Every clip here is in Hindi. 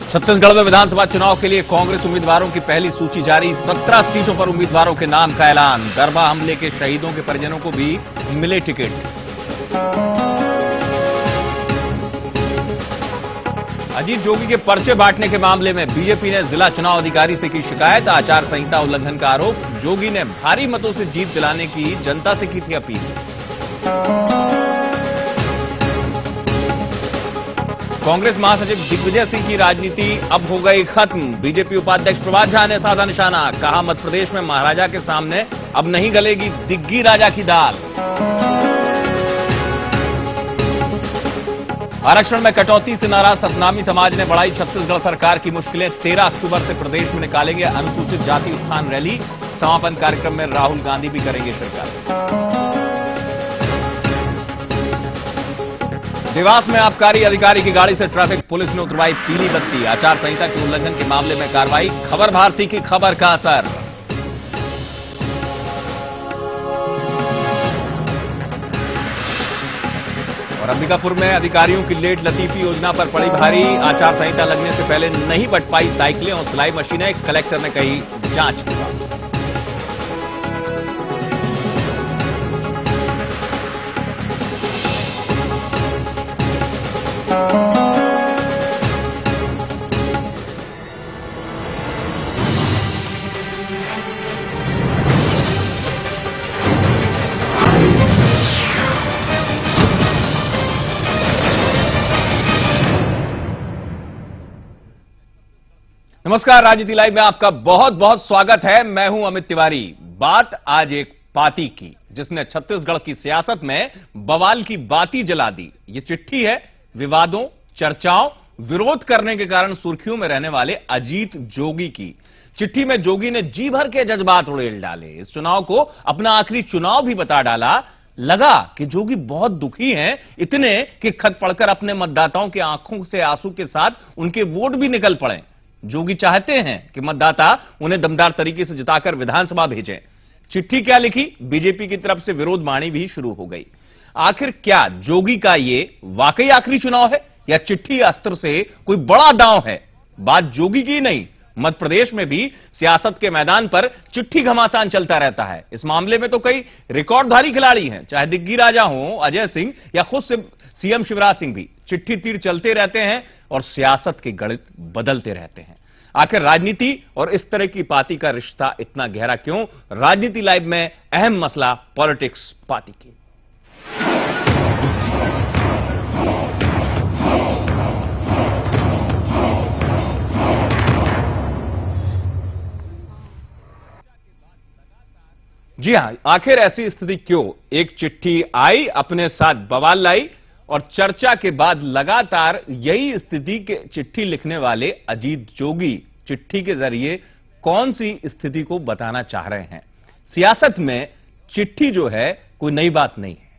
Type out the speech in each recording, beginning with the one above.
छत्तीसगढ़ में विधानसभा चुनाव के लिए कांग्रेस उम्मीदवारों की पहली सूची जारी। 17 सीटों पर उम्मीदवारों के नाम का ऐलान। दरबा हमले के शहीदों के परिजनों को भी मिले टिकट। अजीत जोगी के पर्चे बांटने के मामले में बीजेपी ने जिला चुनाव अधिकारी से की शिकायत। आचार संहिता उल्लंघन का आरोप। जोगी ने भारी मतों से जीत दिलाने की जनता से की थी अपील। कांग्रेस महासचिव दिग्विजय सिंह की राजनीति अब हो गई खत्म। बीजेपी उपाध्यक्ष प्रभात झा ने साधा निशाना। कहा, मध्य प्रदेश में महाराजा के सामने अब नहीं गलेगी दिग्गी राजा की दाल। आरक्षण में कटौती से नाराज सतनामी समाज ने बढ़ाई छत्तीसगढ़ सरकार की मुश्किलें। 13 अक्टूबर से प्रदेश में निकालेंगे अनुसूचित जाति उत्थान रैली। समापन कार्यक्रम में राहुल गांधी भी करेंगे शिरकत। देवास में आबकारी अधिकारी की गाड़ी से ट्रैफिक पुलिस ने उतरवाई पीली बत्ती। आचार संहिता के उल्लंघन के मामले में कार्रवाई। खबर भारती की खबर का असर। और अंबिकापुर में अधिकारियों की लेट लतीफी योजना पर पड़ी भारी। आचार संहिता लगने से पहले नहीं बट पाई साइकिलें और सिलाई मशीनें। कलेक्टर ने कही जांच की बात। नमस्कार, राजनीति लाइव में आपका बहुत बहुत स्वागत है। मैं हूं अमित तिवारी। बात आज एक पार्टी की जिसने छत्तीसगढ़ की सियासत में बवाल की बाती जला दी। ये चिट्ठी है विवादों, चर्चाओं, विरोध करने के कारण सुर्खियों में रहने वाले अजीत जोगी की। चिट्ठी में जोगी ने जी भर के जज्बात उड़ेल डाले। इस चुनाव को अपना आखिरी चुनाव भी बता डाला। लगा कि जोगी बहुत दुखी हैं, इतने कि खत पढ़कर अपने मतदाताओं की आंखों से आंसू के साथ उनके वोट भी निकल पड़े। जोगी चाहते हैं कि मतदाता उन्हें दमदार तरीके से जिताकर विधानसभा भेजें। चिट्ठी क्या लिखी? बीजेपी की तरफ से विरोध वाणी भी शुरू हो गई। आखिर क्या जोगी का ये वाकई आखिरी चुनाव है या चिट्ठी अस्त्र से कोई बड़ा दांव है? बात जोगी की नहीं, मध्य प्रदेश में भी सियासत के मैदान पर चिट्ठी घमासान चलता रहता है। इस मामले में तो कई रिकॉर्डधारी खिलाड़ी हैं, चाहे दिग्गी राजा हो, अजय सिंह या खुद से सीएम शिवराज सिंह भी। चिट्ठी तीर चलते रहते हैं और सियासत के गणित बदलते रहते हैं। आखिर राजनीति और इस तरह की पार्टी का रिश्ता इतना गहरा क्यों? राजनीति लाइव में अहम मसला पॉलिटिक्स पार्टी की। जी हां, आखिर ऐसी स्थिति क्यों? एक चिट्ठी आई, अपने साथ बवाल लाई और चर्चा के बाद लगातार यही स्थिति के चिट्ठी लिखने वाले अजीत जोगी चिट्ठी के जरिए कौन सी स्थिति को बताना चाह रहे हैं। सियासत में चिट्ठी जो है कोई नई बात नहीं है।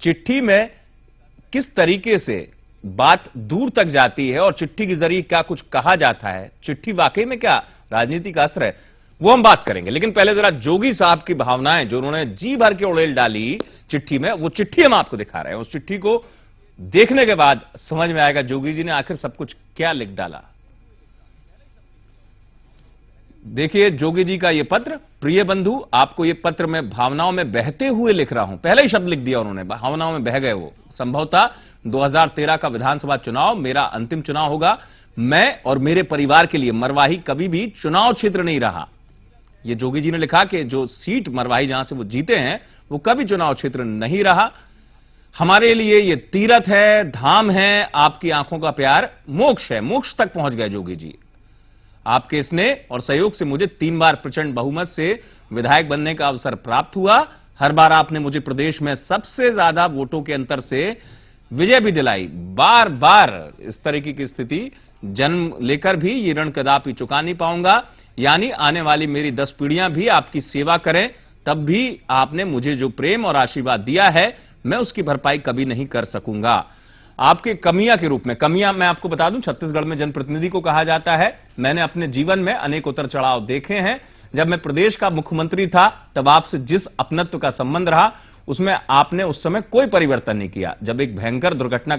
चिट्ठी में किस तरीके से बात दूर तक जाती है और चिट्ठी के जरिए क्या कुछ कहा जाता है, चिट्ठी वाकई में क्या राजनीति का अस्त्र है, वो हम बात करेंगे। लेकिन पहले जरा जोगी साहब की भावनाएं जो उन्होंने जी भर के उड़ेल डाली चिट्ठी में, वो चिट्ठी हम आपको दिखा रहे हैं। उस चिट्ठी को देखने के बाद समझ में आएगा जोगी जी ने आखिर सब कुछ क्या लिख डाला। देखिए जोगी जी का यह पत्र। प्रिय बंधु, आपको यह पत्र मैं भावनाओं में बहते हुए लिख रहा हूं। पहले ही शब्द लिख दिया उन्होंने, भावनाओं में बह गए वो। संभवतः 2013 का विधानसभा चुनाव मेरा अंतिम चुनाव होगा। मैं और मेरे परिवार के लिए मरवाही कभी भी चुनाव क्षेत्र नहीं रहा। ये जोगी जी ने लिखा कि जो सीट मरवाही जहां से वो जीते हैं वो कभी चुनाव क्षेत्र नहीं रहा। हमारे लिए ये तीरथ है, धाम है, आपकी आंखों का प्यार मोक्ष है। मोक्ष तक पहुंच गए जोगी जी। आपके स्नेह और सहयोग से मुझे 3 बार प्रचंड बहुमत से विधायक बनने का अवसर प्राप्त हुआ। हर बार आपने मुझे प्रदेश में सबसे ज्यादा वोटों के अंतर से विजय भी दिलाई। बार बार इस तरीके की स्थिति जन्म लेकर भी ये ऋण कदापि चुका नहीं पाऊंगा। यानी आने वाली मेरी 10 पीढ़ियां भी आपकी सेवा करें, तब भी आपने मुझे जो प्रेम और आशीर्वाद दिया है मैं उसकी भरपाई कभी नहीं कर सकूंगा। आपके कमियां के रूप में, कमियां मैं आपको बता दूं, छत्तीसगढ़ में जनप्रतिनिधि को कहा जाता है। मैंने अपने जीवन में अनेक उतर चढ़ाव देखे हैं। जब मैं प्रदेश का मुख्यमंत्री था तब आपसे जिस अपनत्व का संबंध रहा उसमें आपने उस समय कोई परिवर्तन नहीं किया। जब एक भयंकर दुर्घटना